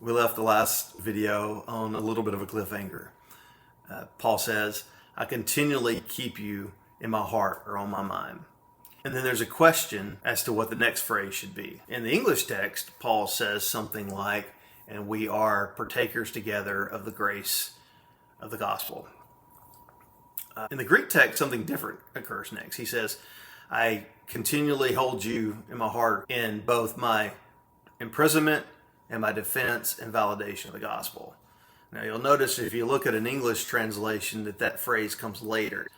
We left the last video on a little bit of a cliffhanger. Paul says, I continually keep you in my heart or on my mind. And then there's a question as to what the next phrase should be. In the English text, Paul says something like, and we are partakers together of the grace of the gospel. In the Greek text, something different occurs next. He says, I continually hold you in my heart in both my imprisonment and my defense and validation of the gospel. Now you'll notice if you look at an English translation that phrase comes later.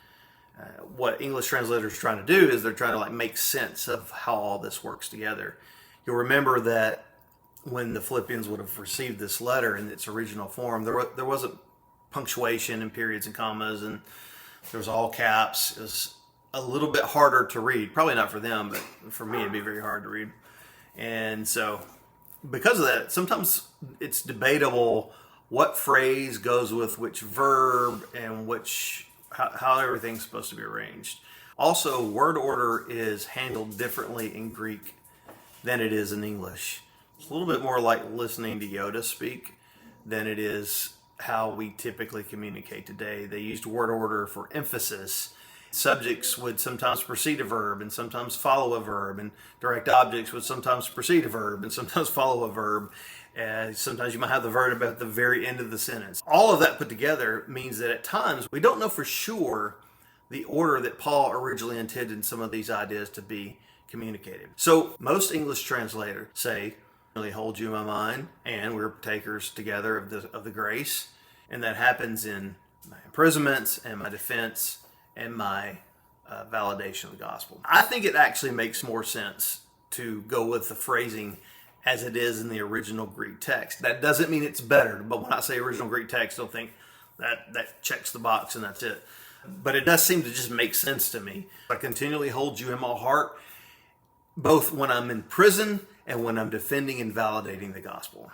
What English translators are trying to do is they're trying to make sense of how all this works together. You'll remember that when the Philippians would have received this letter in its original form, there wasn't punctuation and periods and commas, and there was all caps. It was a little bit harder to read. Probably not for them, but for me it'd be very hard to read. And so because of that, sometimes it's debatable what phrase goes with which verb and how everything's supposed to be arranged. Also, word order is handled differently in Greek than it is in English. It's a little bit more like listening to Yoda speak than it is how we typically communicate today. They used word order for emphasis. Subjects would sometimes precede a verb and sometimes follow a verb, and direct objects would sometimes precede a verb and sometimes follow a verb. Sometimes you might have the verb at the very end of the sentence. All of that put together means that at times we don't know for sure the order that Paul originally intended some of these ideas to be communicated. So most English translators say, really hold you in my mind, and we're partakers together of the grace. And that happens in my imprisonments and my defense and my validation of the gospel. I think it actually makes more sense to go with the phrasing as it is in the original Greek text. That doesn't mean it's better, but when I say original Greek text, don't think that checks the box and that's it. But it does seem to just make sense to me. I continually hold you in my heart, both when I'm in prison and when I'm defending and validating the gospel.